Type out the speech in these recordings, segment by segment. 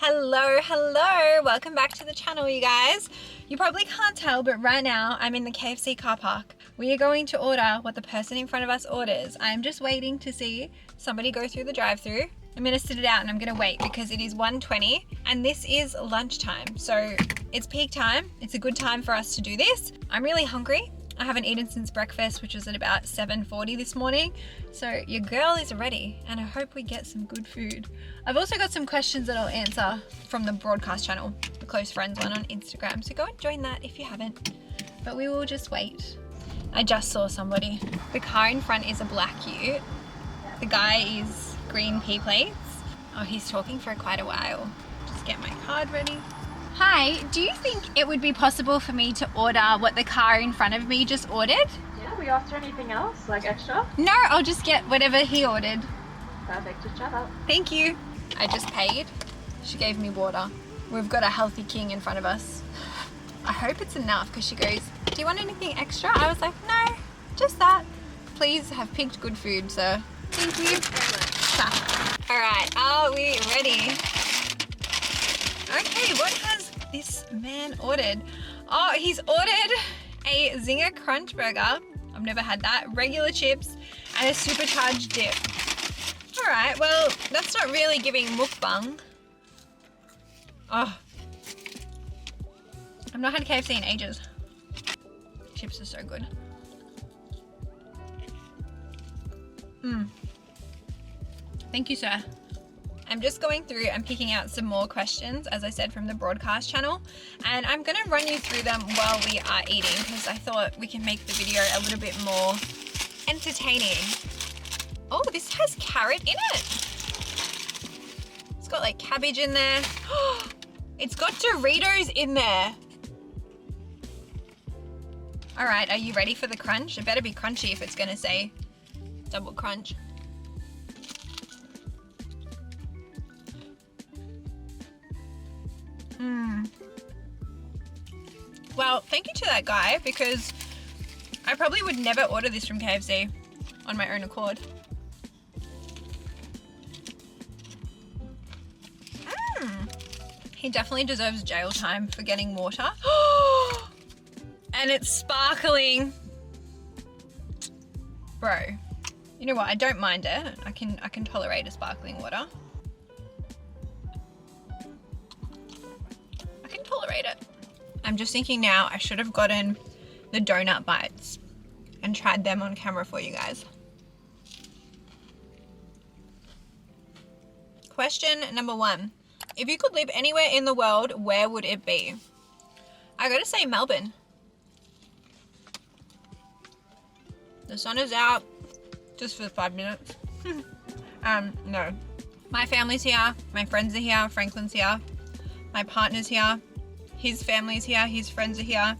Hello, welcome back to the channel, you guys. You probably can't tell, but right now I'm in the KFC car park. We are going to order what the person in front of us orders. I'm just waiting to see somebody go through the drive-thru. I'm gonna sit it out and I'm gonna wait because it is 1:20 and this is lunchtime. So it's peak time. It's a good time for us to do this. I'm really hungry. I haven't eaten since breakfast, which was at about 7:40 this morning. So your girl is ready and I hope we get some good food. I've also got some questions that I'll answer from the broadcast channel, the close friends one on Instagram. So go and join that if you haven't, but we will just wait. I just saw somebody. The car in front is a black ute. The guy is green P plates. Oh, he's talking for quite a while. Just get my card ready. Hi, do you think it would be possible for me to order what the car in front of me just ordered? Yeah, we after anything else, like extra? No, I'll just get whatever he ordered. Perfect, just chat up. Thank you. I just paid. She gave me water. We've got a healthy king in front of us. I hope it's enough because she goes, do you want anything extra? I was like, no, just that. Please have picked good food, sir. Thank you. All right, are we ready? Okay, what has this man ordered? Oh, he's ordered a Zinger Crunch Burger. I've never had that. Regular chips and a supercharged dip. All right, well, that's not really giving mukbang. Oh, I've not had KFC in ages. Chips are so good. Thank you, sir. I'm just going through and picking out some more questions, as I said, from the broadcast channel. And I'm gonna run you through them while we are eating because I thought we can make the video a little bit more entertaining. Oh, this has carrot in it. It's got like cabbage in there. It's got Doritos in there. All right, are you ready for the crunch? It better be crunchy if it's gonna say double crunch. Well, thank you to that guy because I probably would never order this from KFC on my own accord. He definitely deserves jail time for getting water. And it's sparkling. Bro, you know what? I don't mind it. I can tolerate a sparkling water. I can tolerate it. I'm just thinking now I should have gotten the donut bites and tried them on camera for you guys. Question number 1. If you could live anywhere in the world, where would it be? I gotta say Melbourne. The sun is out just for 5 minutes. No. My family's here, my friends are here, Franklin's here, my partner's here, his family's here, his friends are here.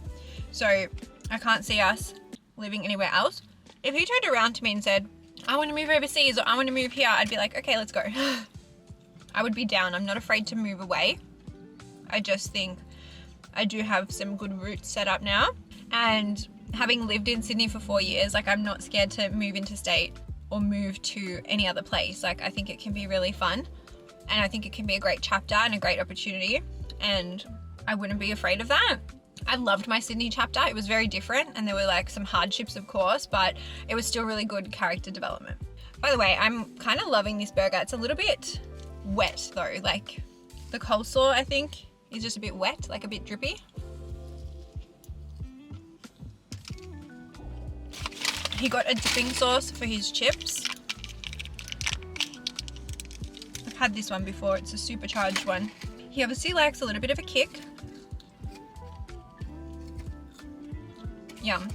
So I can't see us living anywhere else. If he turned around to me and said, I want to move overseas or I want to move here, I'd be like, okay, let's go. I would be down. I'm not afraid to move away. I just think I do have some good roots set up now. And having lived in Sydney for 4 years, like I'm not scared to move interstate or move to any other place. Like I think it can be really fun. And I think it can be a great chapter and a great opportunity. And I wouldn't be afraid of that. I loved my Sydney chapter. It was very different and there were like some hardships, of course, but it was still really good character development. By the way, I'm kind of loving this burger. It's a little bit wet though. Like the coleslaw, I think, is just a bit wet, like a bit drippy. He got a dipping sauce for his chips. I've had this one before. It's a supercharged one. He obviously likes a little bit of a kick. Yum.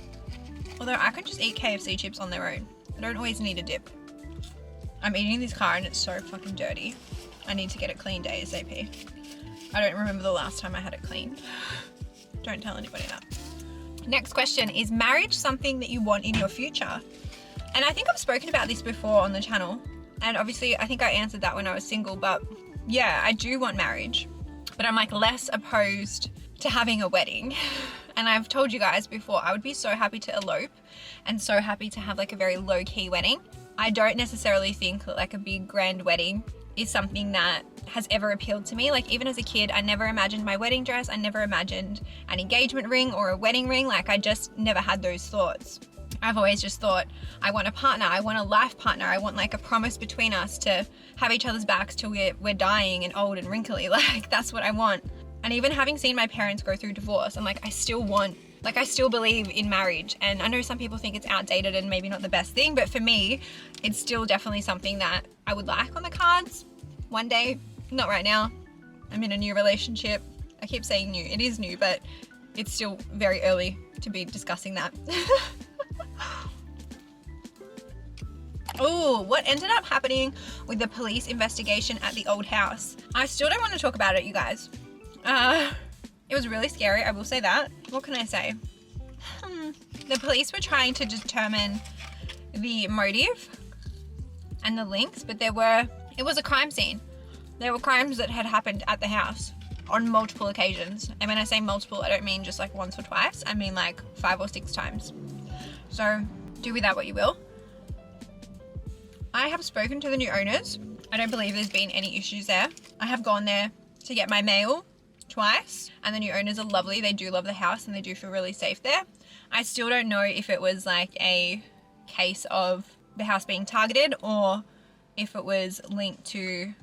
Although I could just eat KFC chips on their own. I don't always need a dip. I'm eating this car and it's so fucking dirty. I need to get it cleaned ASAP. I don't remember the last time I had it cleaned. Don't tell anybody that. Next question, is marriage something that you want in your future? And I think I've spoken about this before on the channel. And obviously I think I answered that when I was single, but yeah, I do want marriage. But I'm like less opposed to having a wedding. And I've told you guys before, I would be so happy to elope and so happy to have like a very low-key wedding. I don't necessarily think that like a big grand wedding is something that has ever appealed to me. Like even as a kid, I never imagined my wedding dress. I never imagined an engagement ring or a wedding ring. Like I just never had those thoughts. I've always just thought, I want a partner, I want a life partner, I want like a promise between us to have each other's backs till we're dying and old and wrinkly. Like that's what I want. And even having seen my parents go through divorce, I'm like, I still believe in marriage. And I know some people think it's outdated and maybe not the best thing, but for me, it's still definitely something that I would like on the cards one day. Not right now. I'm in a new relationship. I keep saying new, it is new, but it's still very early to be discussing that. Oh, what ended up happening with the police investigation at the old house? I still don't want to talk about it, you guys. It was really scary, I will say that. What can I say? The police were trying to determine the motive and the links, but it was a crime scene. There were crimes that had happened at the house on multiple occasions. And when I say multiple, I don't mean just like once or twice. I mean like 5 or 6 times. So do with that what you will. I have spoken to the new owners. I don't believe there's been any issues there. I have gone there to get my mail twice, and the new owners are lovely. They do love the house and they do feel really safe there. I still don't know if it was like a case of the house being targeted or if it was linked to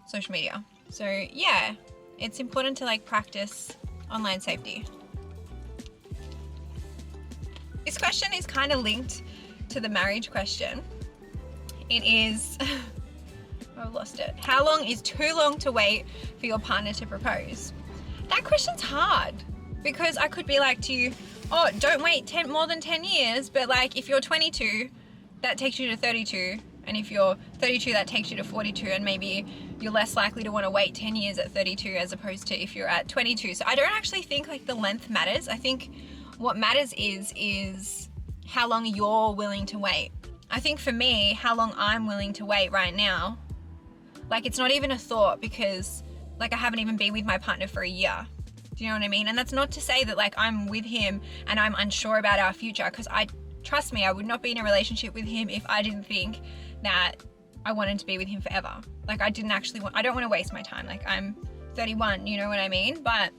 social media. So yeah, it's important to like practice online safety. This question is kind of linked to the marriage question. It is, I've lost it. How long is too long to wait for your partner to propose? That question's hard because I could be like to you, oh, don't wait more than 10 years. But like if you're 22, that takes you to 32. And if you're 32, that takes you to 42. And maybe you're less likely to want to wait 10 years at 32 as opposed to if you're at 22. So I don't actually think like the length matters. I think what matters is how long you're willing to wait. I think for me, how long I'm willing to wait right now, like it's not even a thought because like I haven't even been with my partner for a year. Do you know what I mean? And that's not to say that like I'm with him and I'm unsure about our future, because trust me, I would not be in a relationship with him if I didn't think that I wanted to be with him forever. Like I don't want to waste my time. Like I'm 31, you know what I mean? But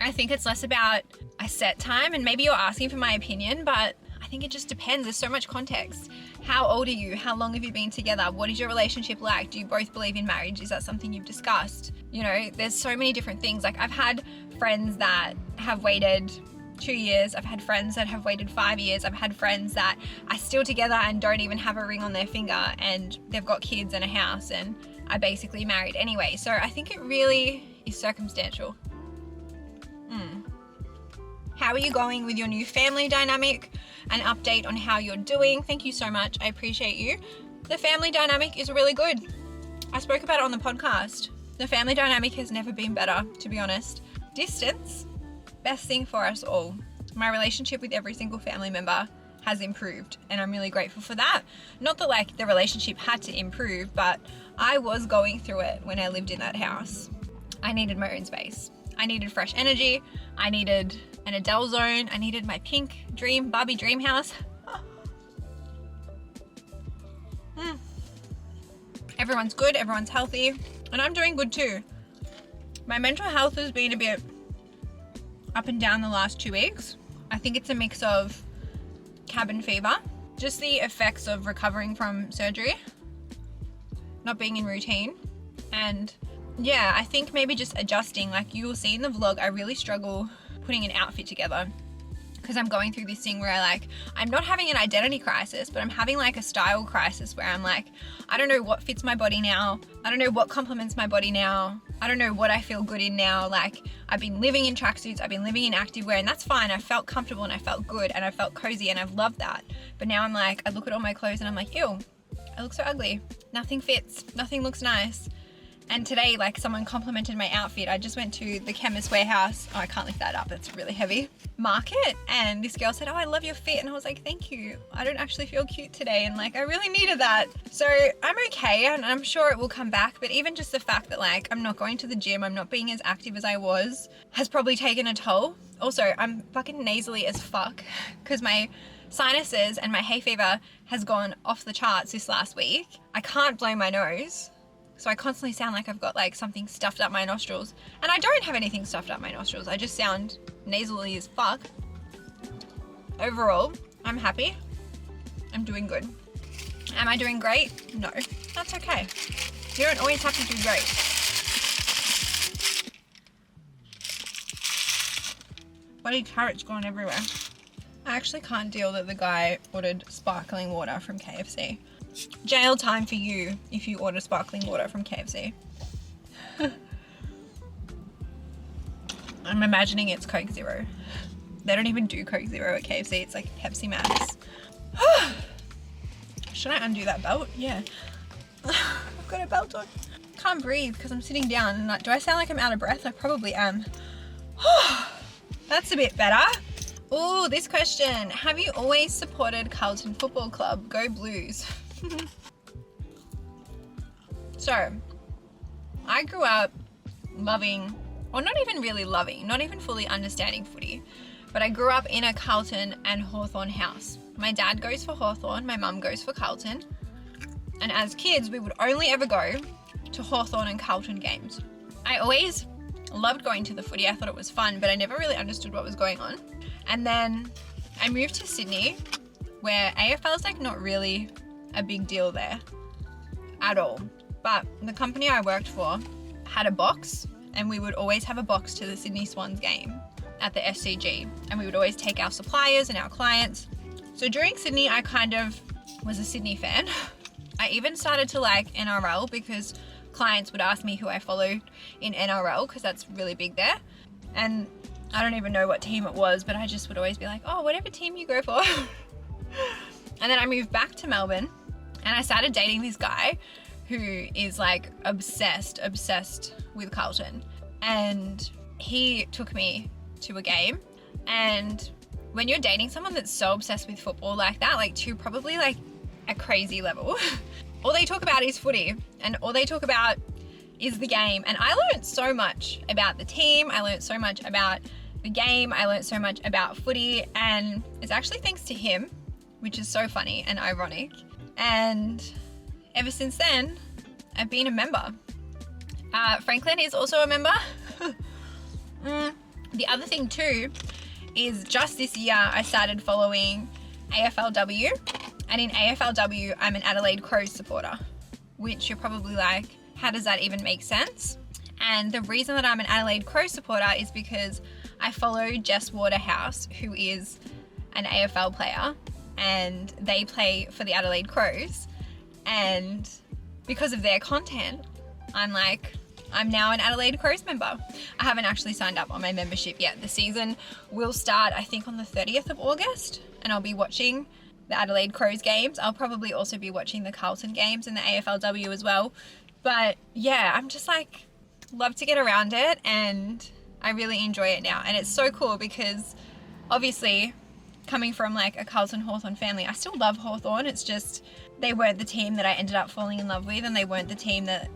I think it's less about a set time, and maybe you're asking for my opinion, but I think it just depends. There's so much context. How old are you? How long have you been together? What is your relationship like? Do you both believe in marriage? Is that something you've discussed? You know, there's so many different things. Like I've had friends that have waited 2 years. I've had friends that have waited 5 years. I've had friends that are still together and don't even have a ring on their finger, and they've got kids and a house and are basically married anyway. So I think it really is circumstantial. How are you going with your new family dynamic? An update on how you're doing. Thank you so much. I appreciate you. The family dynamic is really good. I spoke about it on the podcast. The family dynamic has never been better, to be honest. Distance, best thing for us all. My relationship with every single family member has improved, and I'm really grateful for that. Not that like the relationship had to improve, but I was going through it when I lived in that house. I needed my own space. I needed fresh energy. I needed an Adele zone. I needed my pink dream, Barbie dream house. Everyone's good, everyone's healthy, and I'm doing good too. My mental health has been a bit up and down the last 2 weeks. I think it's a mix of cabin fever, just the effects of recovering from surgery, not being in routine, and yeah, I think maybe just adjusting. Like you will see in the vlog, I really struggle putting an outfit together because I'm going through this thing where I'm not having an identity crisis, but I'm having like a style crisis where I'm like, I don't know what fits my body now. I don't know what complements my body now. I don't know what I feel good in now. Like I've been living in tracksuits, I've been living in activewear, and that's fine. I felt comfortable and I felt good and I felt cozy and I've loved that. But now I'm like, I look at all my clothes and I'm like, ew, I look so ugly. Nothing fits, nothing looks nice. And today, like someone complimented my outfit. I just went to the Chemist Warehouse. Oh, I can't lift that up, it's really heavy. Market, and this girl said, oh, I love your fit. And I was like, thank you. I don't actually feel cute today. And like, I really needed that. So I'm okay, and I'm sure it will come back. But even just the fact that like, I'm not going to the gym, I'm not being as active as I was, has probably taken a toll. Also, I'm fucking nasally as fuck because my sinuses and my hay fever has gone off the charts this last week. I can't blow my nose. So I constantly sound like I've got like something stuffed up my nostrils. And I don't have anything stuffed up my nostrils. I just sound nasally as fuck. Overall, I'm happy. I'm doing good. Am I doing great? No. That's okay. You don't always have to do great. Bloody carrots gone everywhere. I actually can't deal that the guy ordered sparkling water from KFC. Jail time for you if you order sparkling water from KFC. I'm imagining it's Coke Zero. They don't even do Coke Zero at KFC. It's like Pepsi Max. Should I undo that belt? Yeah. I've got a belt on. Can't breathe because I'm sitting down. And like, do I sound like I'm out of breath? I probably am. That's a bit better. Oh, this question. Have you always supported Carlton Football Club? Go Blues. So, I grew up loving, or not even really loving, not even fully understanding footy, but I grew up in a Carlton and Hawthorn house. My dad goes for Hawthorn, my mum goes for Carlton, and as kids we would only ever go to Hawthorn and Carlton games. I always loved going to the footy. I thought it was fun, but I never really understood what was going on. And then I moved to Sydney, where AFL is like not really a big deal there at all. But the company I worked for had a box, and we would always have a box to the Sydney Swans game at the SCG, and we would always take our suppliers and our clients. So during Sydney, I kind of was a Sydney fan. I even started to like NRL because clients would ask me who I followed in NRL because that's really big there. And I don't even know what team it was, but I just would always be like, oh, whatever team you go for. And then I moved back to Melbourne and I started dating this guy who is like obsessed with Carlton. And he took me to a game. And when you're dating someone that's so obsessed with football like that, like to probably like a crazy level, all they talk about is footy and all they talk about is the game. And I learned so much about the team. I learned so much about the game. I learned so much about footy, and it's actually thanks to him, which is so funny and ironic. And ever since then, I've been a member. Franklin is also a member. The other thing too is just this year I started following AFLW, and in AFLW I'm an Adelaide Crows supporter, which you're probably like, how does that even make sense? And the reason that I'm an Adelaide Crows supporter is because I follow Jess Waterhouse, who is an AFL player, and they play for the Adelaide Crows. And because of their content, I'm now an Adelaide Crows member. I haven't actually signed up on my membership yet. The season will start, I think, on the 30th of August, and I'll be watching the Adelaide Crows games. I'll probably also be watching the Carlton games and the AFLW as well. But yeah, I'm just like, love to get around it, and I really enjoy it now. And it's so cool because obviously coming from like a Carlton Hawthorn family, I still love Hawthorn. It's just they weren't the team that I ended up falling in love with, and they weren't the team that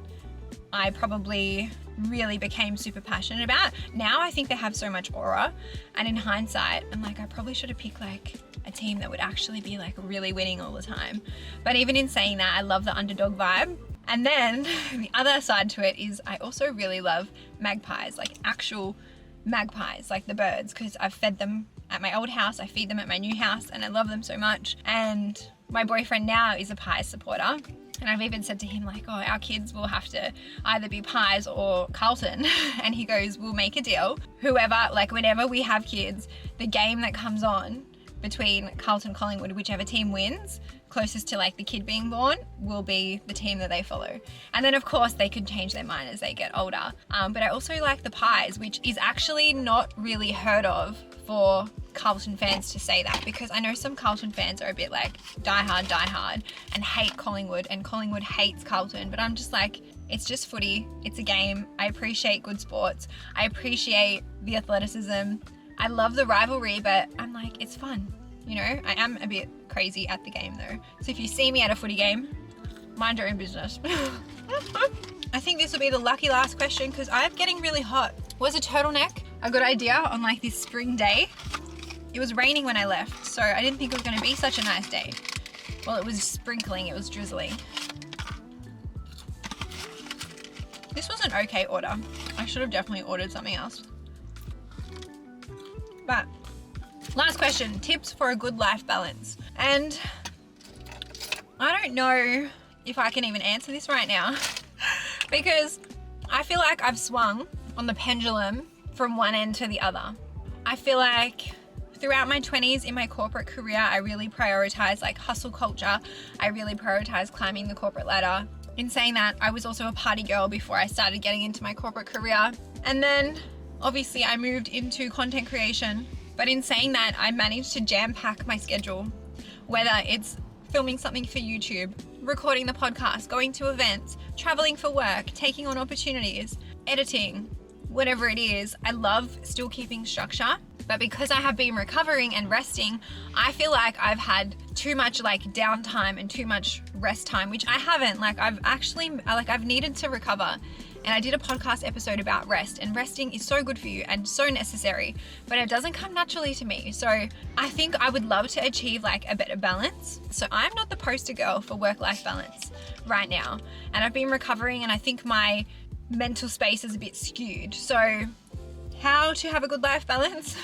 I probably really became super passionate about. Now I think they have so much aura, and in hindsight I'm like, I probably should have picked like a team that would actually be like really winning all the time. But even in saying that, I love the underdog vibe. And then the other side to it is I also really love magpies, like actual magpies, like the birds, because I've fed them at my old house, I feed them at my new house, and I love them so much. And my boyfriend now is a Pies supporter, and I've even said to him like, oh, our kids will have to either be Pies or Carlton. And he goes, we'll make a deal. Whoever, like whenever we have kids, the game that comes on between Carlton Collingwood, whichever team wins closest to like the kid being born, will be the team that they follow. And then of course they can change their mind as they get older. But I also like the Pies, which is actually not really heard of for Carlton fans to say that, because I know some Carlton fans are a bit like die hard and hate Collingwood, and Collingwood hates Carlton. But I'm just like, it's just footy, it's a game. I appreciate good sports, I appreciate the athleticism, I love the rivalry, but I'm like, it's fun, you know. I am a bit crazy at the game though, so if you see me at a footy game, mind your own business. I think this will be the lucky last question because I'm getting really hot. Was a turtleneck a good idea on like this spring day? It was raining when I left, so I didn't think it was going to be such a nice day. Well, it was sprinkling, it was drizzling. This was an okay order. I should have definitely ordered something else. But last question, tips for a good life balance. And I don't know if I can even answer this right now because I feel like I've swung on the pendulum from one end to the other. I feel like throughout my 20s in my corporate career, I really prioritized like hustle culture. I really prioritized climbing the corporate ladder. In saying that, I was also a party girl before I started getting into my corporate career. And then obviously I moved into content creation. But in saying that, I managed to jam pack my schedule, whether it's filming something for YouTube, recording the podcast, going to events, traveling for work, taking on opportunities, editing, whatever it is. I love still keeping structure. But because I have been recovering and resting, I feel like I've had too much like downtime and too much rest time, which I haven't. Like I've needed to recover. And I did a podcast episode about rest, and resting is so good for you and so necessary, but it doesn't come naturally to me. So I think I would love to achieve like a better balance. So I'm not the poster girl for work-life balance right now. And I've been recovering, and I think my mental space is a bit skewed. So how to have a good life balance?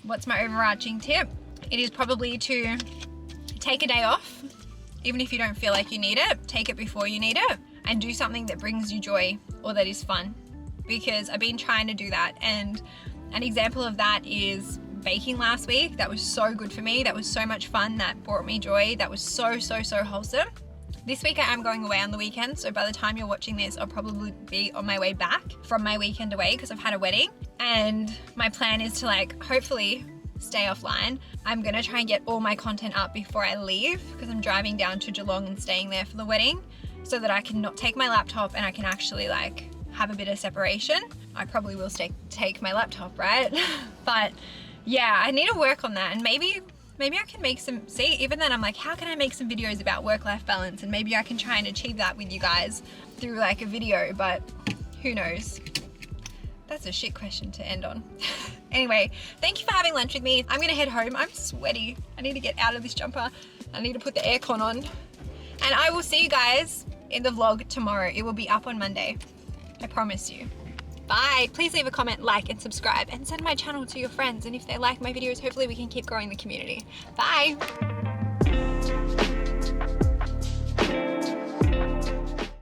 What's my overarching tip? It is probably to take a day off. Even if you don't feel like you need it, take it before you need it, and do something that brings you joy or that is fun. Because I've been trying to do that, and an example of that is baking last week. That was so good for me. That was so much fun. That brought me joy. That was so wholesome. This week I am going away on the weekend, so by the time you're watching this, I'll probably be on my way back from my weekend away because I've had a wedding. And my plan is to like hopefully stay offline. I'm gonna try and get all my content up before I leave because I'm driving down to Geelong and staying there for the wedding, so that I can not take my laptop and I can actually like have a bit of separation. I probably will take my laptop, right? But yeah, I need to work on that, and maybe I can make some, see, even then I'm like, how can I make some videos about work-life balance? And maybe I can try and achieve that with you guys through like a video, but who knows? That's a shit question to end on. Anyway, thank you for having lunch with me. I'm gonna head home. I'm sweaty. I need to get out of this jumper. I need to put the aircon on. And I will see you guys in the vlog tomorrow. It will be up on Monday. I promise you. Bye. Please leave a comment, like, and subscribe, and send my channel to your friends. And if they like my videos, hopefully we can keep growing the community. Bye.